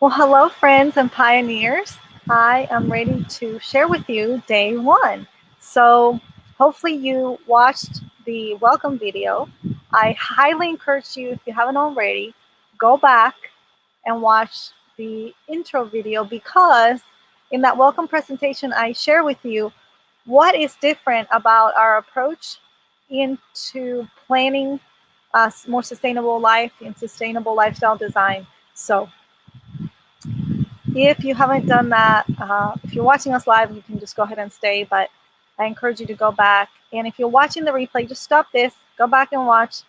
Well, hello, friends and pioneers. I am ready to share with you day one. So, hopefully, you watched the welcome video. I highly encourage you, if you haven't already, go back and watch the intro video because in that welcome presentation, I share with you what is different about our approach into planning a more sustainable life and sustainable lifestyle design. So, if you haven't done that, if you're watching us live, you can just go ahead and stay, but I encourage you to go back. And if you're watching the replay, just stop this, go back and watch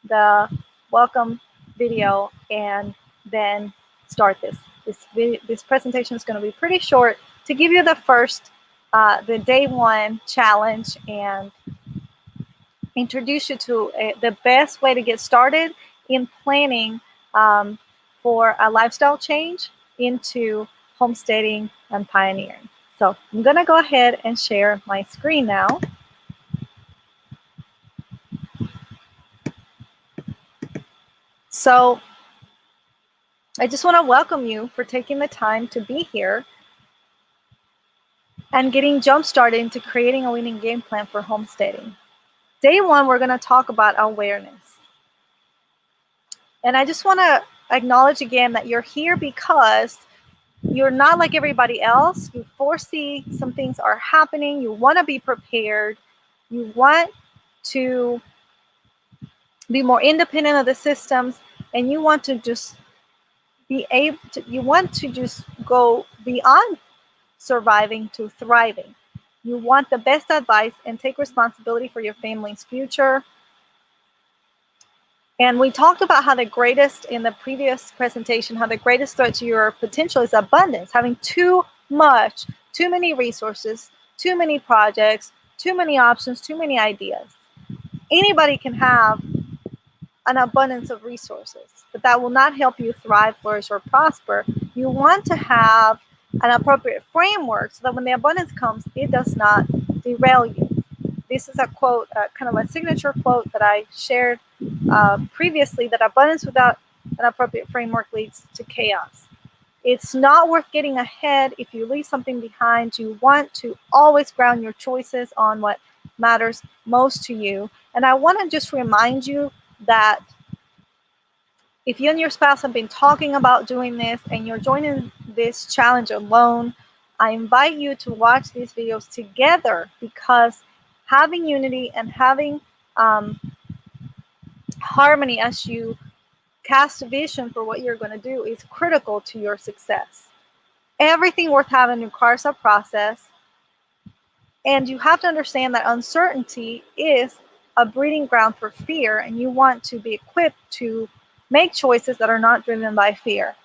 the welcome video, and then start this. This presentation is going to be pretty short to give you the first, the day one challenge and introduce you to the best way to get started in planning for a lifestyle change into homesteading and pioneering. So I'm going to go ahead and share my screen now. So I just want to welcome you for taking the time to be here and getting jump started into creating a winning game plan for homesteading. Day one, we're going to talk about awareness. And I just want to acknowledge again that you're here because you're not like everybody else. You foresee some things are happening. You want to be prepared. You want to be more independent of the systems, and you want to just be able to, you want to just go beyond surviving to thriving. You want the best advice and take responsibility for your family's future. And we talked about how the greatest, in the previous presentation, how the greatest threat to your potential is abundance, having too much, too many resources, too many projects, too many options, too many ideas. Anybody can have an abundance of resources, but that will not help you thrive, flourish, or prosper. You want to have an appropriate framework so that when the abundance comes, it does not derail you. This is a quote, kind of a signature quote that I shared previously, that abundance without an appropriate framework leads to chaos. It's not worth getting ahead if you leave something behind. You want to always ground your choices on what matters most to you. And I want to just remind you that if you and your spouse have been talking about doing this and you're joining this challenge alone, I invite you to watch these videos together, because having unity and having harmony as you cast a vision for what you're going to do is critical to your success. Everything worth having requires a process, and you have to understand that uncertainty is a breeding ground for fear, and you want to be equipped to make choices that are not driven by fear.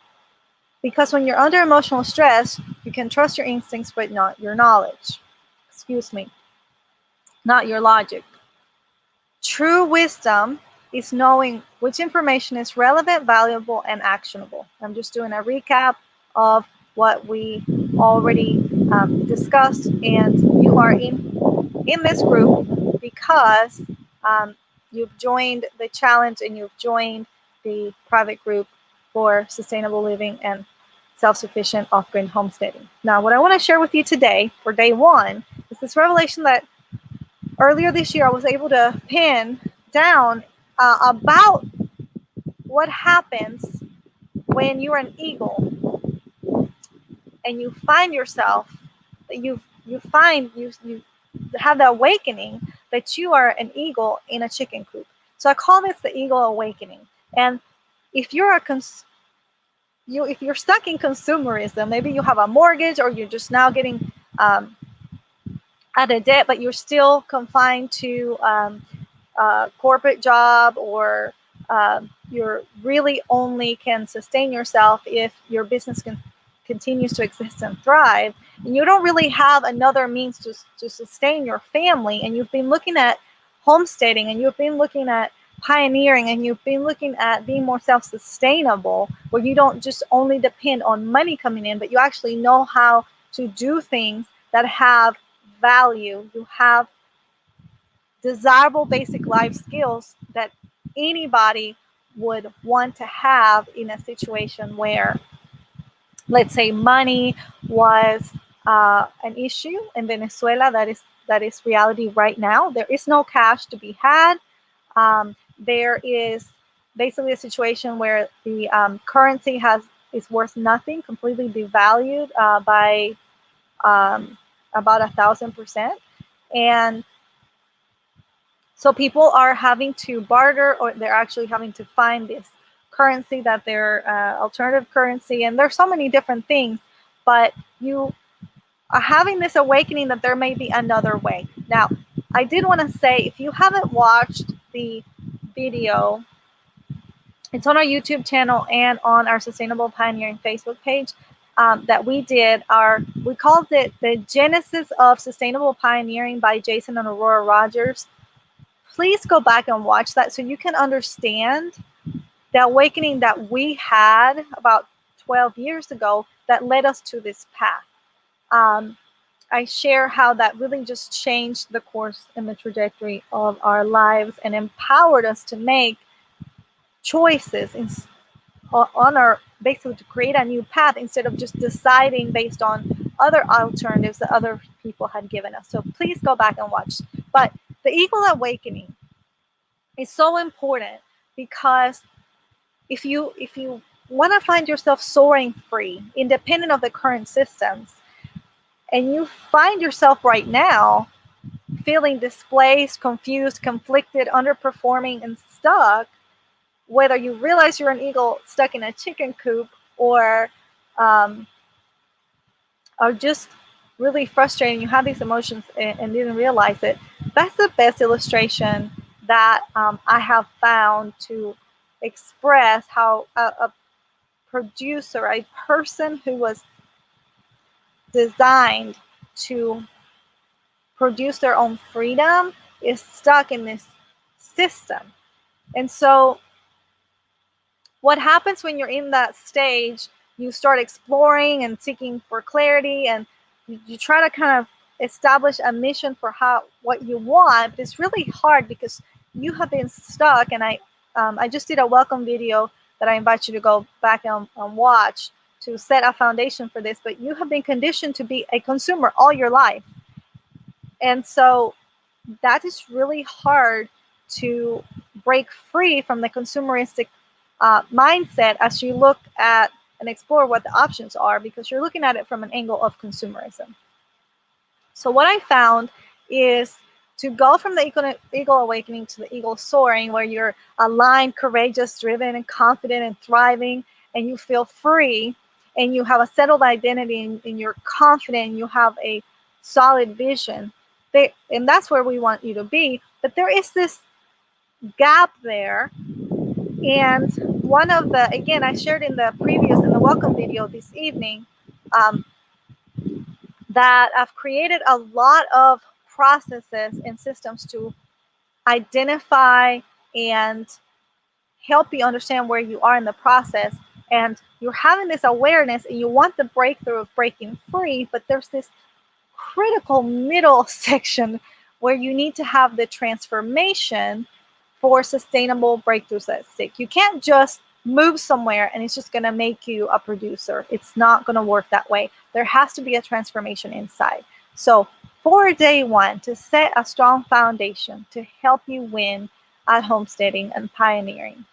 Because when you're under emotional stress, you can trust your instincts but not your knowledge. Not your logic. True wisdom is knowing which information is relevant, valuable, and actionable. I'm just doing a recap of what we already discussed, and you are in this group because you've joined the challenge and you've joined the private group for sustainable living and self-sufficient off-grid homesteading. Now, what I want to share with you today for day one is this revelation that earlier this year I was able to pin down about what happens when you're an eagle and you find yourself, that you have the awakening that you are an eagle in a chicken coop. So I call this the eagle awakening. And if you're if you're stuck in consumerism, maybe you have a mortgage or you're just now getting out of debt, but you're still confined to a corporate job, or you're really only can sustain yourself if your business continues to exist and thrive, and you don't really have another means to sustain your family, and you've been looking at homesteading, and you've been looking at pioneering, and you've been looking at being more self-sustainable, where you don't just only depend on money coming in, but you actually know how to do things that have value. You have desirable basic life skills that anybody would want to have in a situation where let's say money was an issue in Venezuela. That is reality right now. There is no cash to be had. There is basically a situation where the currency is worth nothing, completely devalued by about 1,000%, and so people are having to barter, or they're actually having to find this currency that their alternative currency, and there's so many different things, but you are having this awakening that there may be another way. Now, I did want to say, if you haven't watched the video, it's on our YouTube channel and on our Sustainable Pioneering Facebook page that we did. We called it The Genesis of Sustainable Pioneering by Jason and Aurora Rogers. Please go back and watch that so you can understand the awakening that we had about 12 years ago that led us to this path. I share how that really just changed the course and the trajectory of our lives and empowered us to make choices on our, basically to create a new path instead of just deciding based on other alternatives that other people had given us. So please go back and watch. But the Eagle Awakening is so important because if you want to find yourself soaring free, independent of the current systems, and you find yourself right now feeling displaced, confused, conflicted, underperforming, and stuck, whether you realize you're an eagle stuck in a chicken coop or are just really frustrated, you have these emotions and didn't realize it, that's the best illustration that I have found to express how a producer, a person who was designed to produce their own freedom, is stuck in this system. And so what happens when you're in that stage, you start exploring and seeking for clarity, and you try to kind of establish a mission for what you want, but it's really hard because you have been stuck. And I just did a welcome video that I invite you to go back and watch to set a foundation for this, but you have been conditioned to be a consumer all your life. And so that is really hard to break free from the consumeristic mindset as you look at and explore what the options are, because you're looking at it from an angle of consumerism. So what I found is to go from the eagle awakening to the eagle soaring, where you're aligned, courageous, driven, and confident and thriving, and you feel free, and you have a settled identity, and you're confident, and you have a solid vision. And that's where we want you to be. But there is this gap there. And one of the, again, I shared in the welcome video this evening, that I've created a lot of processes and systems to identify and help you understand where you are in the process. And you're having this awareness and you want the breakthrough of breaking free, but there's this critical middle section where you need to have the transformation for sustainable breakthroughs that stick. You can't just move somewhere and it's just going to make you a producer. It's not going to work that way. There has to be a transformation inside. So for day one, to set a strong foundation to help you win at homesteading and pioneering,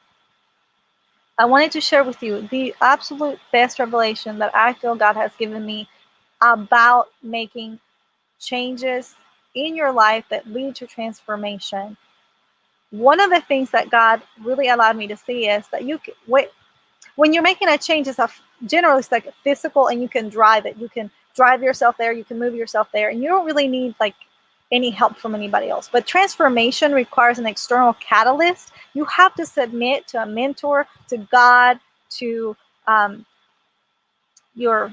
I wanted to share with you the absolute best revelation that I feel God has given me about making changes in your life that lead to transformation. One of the things that God really allowed me to see is that when you're making a change, it's generally it's like physical, and you can drive it. You can drive yourself there, you can move yourself there, and you don't really need like any help from anybody else. But transformation requires an external catalyst. You have to submit to a mentor, to God, to your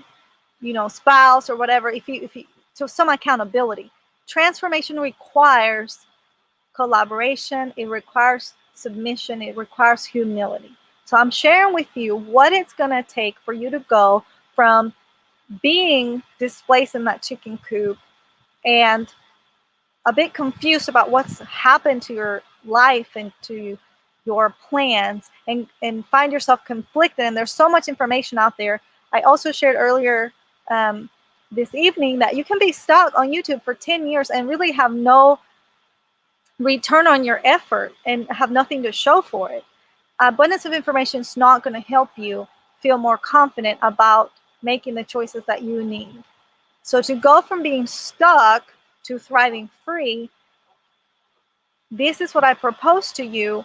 spouse or whatever, if you so some accountability. Transformation requires collaboration, it requires submission, it requires humility. So I'm sharing with you what it's going to take for you to go from being displaced in that chicken coop and a bit confused about what's happened to your life and to your plans, and find yourself conflicted, and there's so much information out there I also shared earlier this evening that you can be stuck on YouTube for 10 years and really have no return on your effort and have nothing to show for it. Abundance of information is not going to help you feel more confident about making the choices that you need. So to go from being stuck to thriving free, this is what I propose to you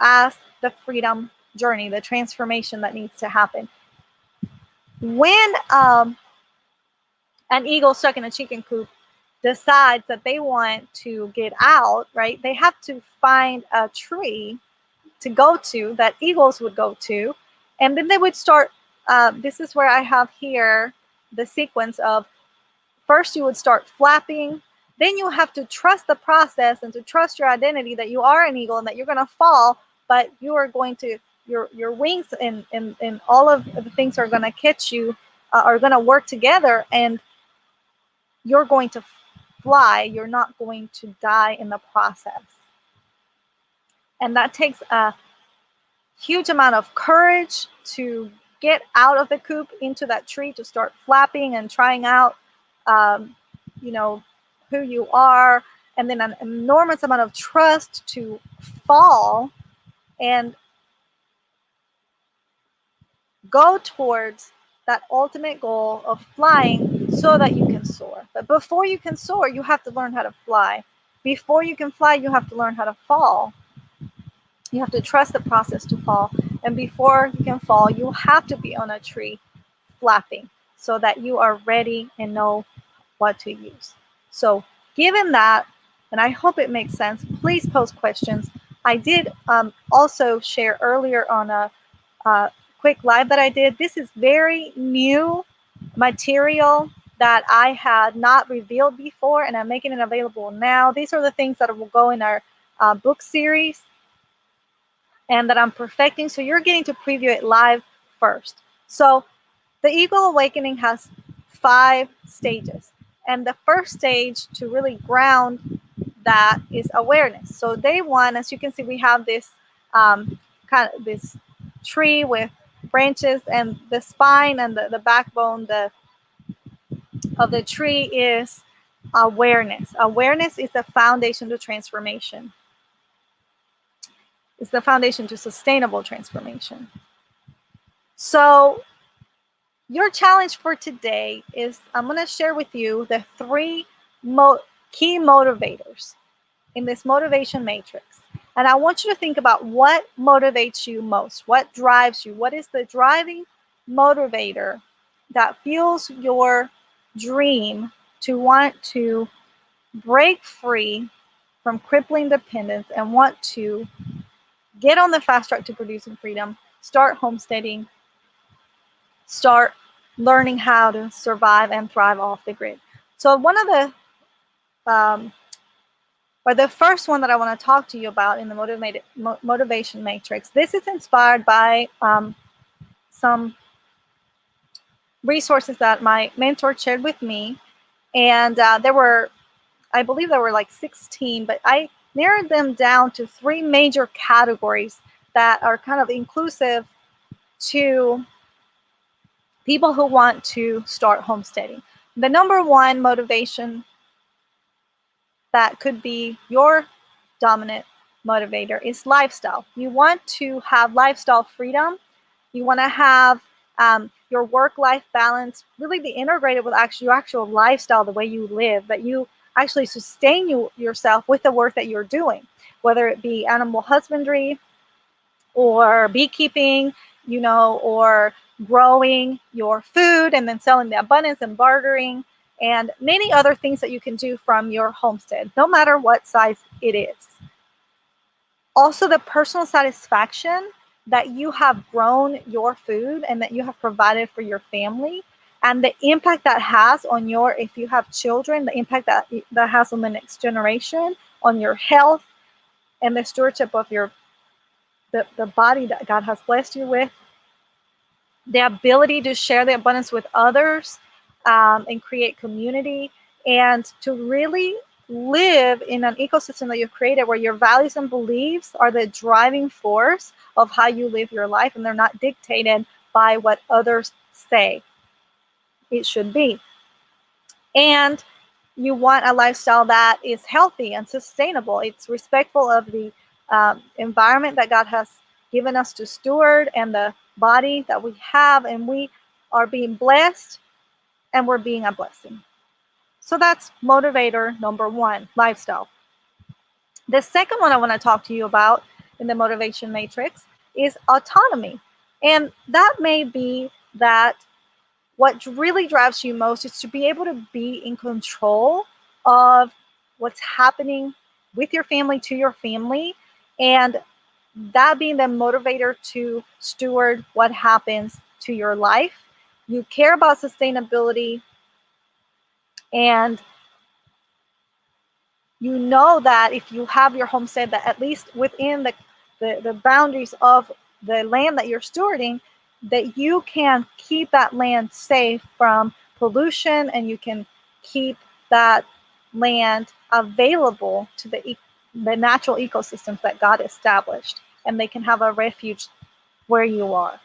as the freedom journey, the transformation that needs to happen. When an eagle stuck in a chicken coop decides that they want to get out, right, they have to find a tree to go to that eagles would go to, and then they would start. This is where I have here the sequence of first you would start flapping, then you have to trust the process and to trust your identity that you are an eagle and that you're going to fall, but you are going to your wings and all of the things are going to catch you, are going to work together, and you're going to fly. You're not going to die in the process. And that takes a huge amount of courage to get out of the coop into that tree, to start flapping and trying out, who you are, and then an enormous amount of trust to fall and go towards that ultimate goal of flying so that you can soar. But before you can soar, you have to learn how to fly. Before you can fly, you have to learn how to fall. You have to trust the process to fall. And before you can fall, you have to be on a tree flapping so that you are ready and know what to use. So given that, and I hope it makes sense, please post questions. I did also share earlier on a quick live that I did. This is very new material that I had not revealed before, and I'm making it available now. These are the things that will go in our book series and that I'm perfecting. So you're getting to preview it live first. So the Eagle Awakening has 5 stages. And the first stage to really ground that is awareness. So day 1, as you can see, we have this this tree with branches, and the spine and the backbone of the tree is awareness. Awareness is the foundation to transformation. It's the foundation to sustainable transformation. So your challenge for today is I'm going to share with you the 3 key motivators in this motivation matrix. And I want you to think about what motivates you most, what drives you, what is the driving motivator that fuels your dream to want to break free from crippling dependence and want to get on the fast track to producing freedom, start homesteading, start learning how to survive and thrive off the grid. So one of the the first one that I want to talk to you about in the motivation matrix, this is inspired by some resources that my mentor shared with me. And I believe there were like 16, but I narrowed them down to 3 major categories that are kind of inclusive to people who want to start homesteading. The number 1 motivation that could be your dominant motivator is lifestyle. You want to have lifestyle freedom. You want to have your work-life balance really be integrated with your actual lifestyle, the way you live, that you actually sustain yourself with the work that you're doing, whether it be animal husbandry or beekeeping, or growing your food and then selling the abundance and bartering, and many other things that you can do from your homestead, no matter what size it is. Also, the personal satisfaction that you have grown your food and that you have provided for your family, and the impact that has on if you have children, the impact that has on the next generation, on your health, and the stewardship of the body that God has blessed you with, the ability to share the abundance with others, and create community, and to really live in an ecosystem that you've created where your values and beliefs are the driving force of how you live your life, and they're not dictated by what others say it should be. And you want a lifestyle that is healthy and sustainable. It's respectful of the environment that God has given us to steward and the body that we have, and we are being blessed and we're being a blessing. So that's motivator number one, lifestyle. The second one I want to talk to you about in the motivation matrix is autonomy. And that may be that what really drives you most is to be able to be in control of what's happening with your family, to your family, and that being the motivator to steward what happens to your life. You care about sustainability, and you know that if you have your homestead, that at least within the boundaries of the land that you're stewarding, that you can keep that land safe from pollution, and you can keep that land available to the natural ecosystems that God established, and they can have a refuge where you are.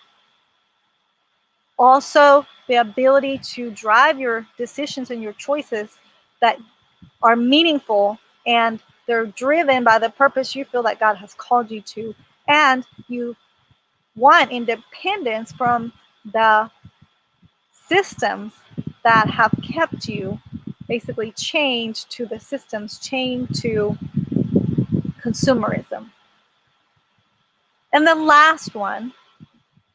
Also, the ability to drive your decisions and your choices that are meaningful, and they're driven by the purpose you feel that God has called you to, and you want independence from the systems that have kept you basically chained to the systems, chained to consumerism. And the last one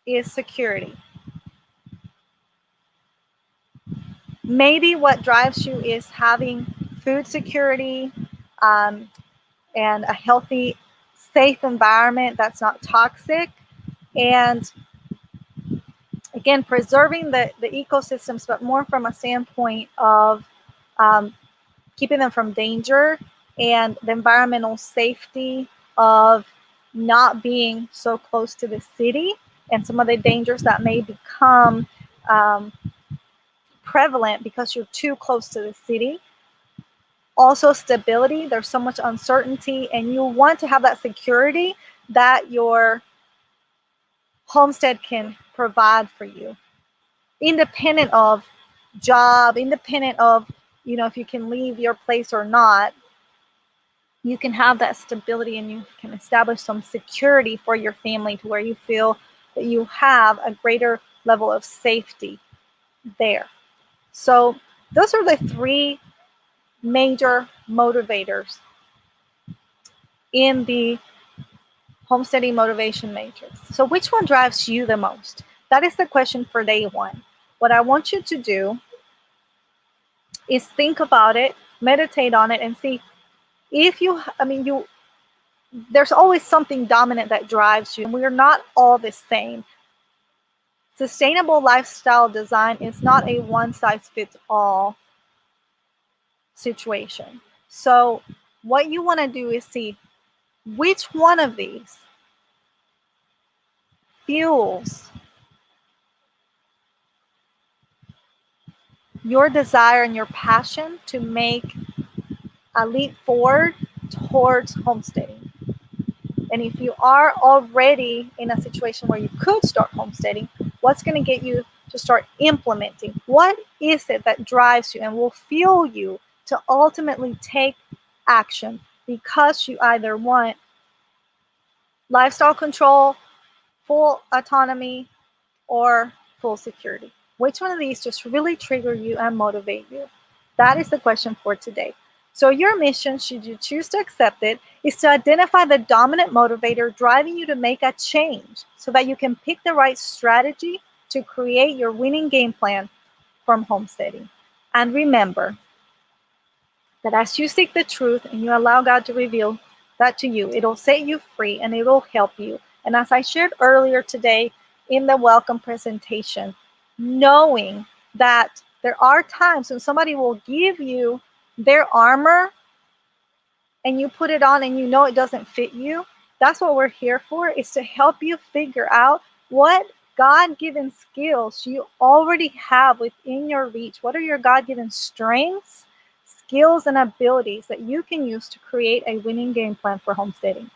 is security. Maybe what drives you is having food security, and a healthy, safe environment that's not toxic, and again, preserving the ecosystems, but more from a standpoint of keeping them from danger, and the environmental safety of not being so close to the city and some of the dangers that may become prevalent because you're too close to the city. Also, stability. There's so much uncertainty, and you want to have that security that your homestead can provide for you, independent of job, independent of, if you can leave your place or not. You can have that stability, and you can establish some security for your family to where you feel that you have a greater level of safety there. So those are the three major motivators in the homesteading motivation matrix. So which one drives you the most? That is the question for day one. What I want you to do is think about it, meditate on it, and see if there's always something dominant that drives you, and we're not all the same. Sustainable lifestyle design is not a one-size-fits-all situation. So what you want to do is see which one of these fuels your desire and your passion to make a leap forward towards homesteading. And if you are already in a situation where you could start homesteading, what's going to get you to start implementing? What is it that drives you and will fuel you to ultimately take action because you either want lifestyle control, full autonomy, or full security? Which one of these just really trigger you and motivate you? That is the question for today. So your mission, should you choose to accept it, is to identify the dominant motivator driving you to make a change so that you can pick the right strategy to create your winning game plan from homesteading. And remember that as you seek the truth and you allow God to reveal that to you, it'll set you free and it'll help you. And as I shared earlier today in the welcome presentation, knowing that there are times when somebody will give you their armor and you put it on and you know it doesn't fit you. That's what we're here for, is to help you figure out what God-given skills you already have within your reach. What are your God-given strengths, skills, and abilities that you can use to create a winning game plan for homesteading?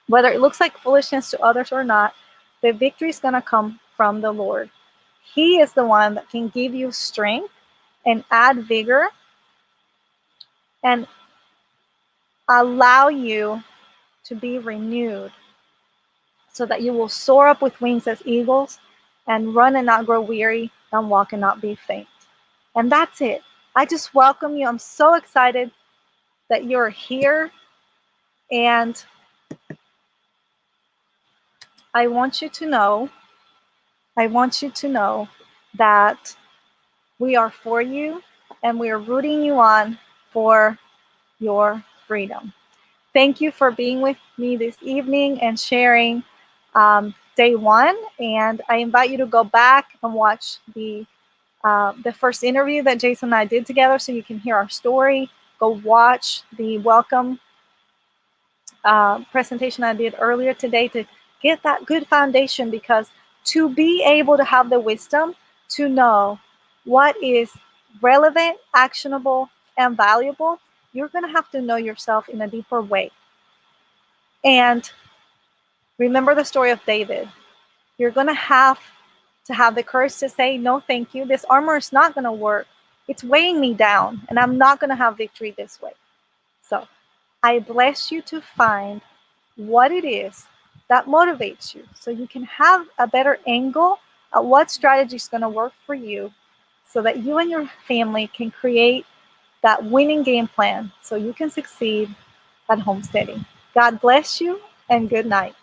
Whether it looks like foolishness to others or not, the victory is going to come from the Lord. He is the one that can give you strength and add vigor and allow you to be renewed so that you will soar up with wings as eagles and run and not grow weary and walk and not be faint. And that's it. I just welcome you. I'm so excited that you're here. And I want you to know that we are for you and we are rooting you on for your freedom. Thank you for being with me this evening and sharing day one. And I invite you to go back and watch the first interview that Jason and I did together so you can hear our story. Go watch the welcome presentation I did earlier today to get that good foundation, because to be able to have the wisdom to know what is relevant, actionable, and valuable, you're going to have to know yourself in a deeper way. And remember the story of David. You're going to have the courage to say, no, thank you. This armor is not going to work. It's weighing me down, and I'm not going to have victory this way. So I bless you to find what it is that motivates you so you can have a better angle at what strategy is going to work for you so that you and your family can create that winning game plan so you can succeed at homesteading. God bless you and good night.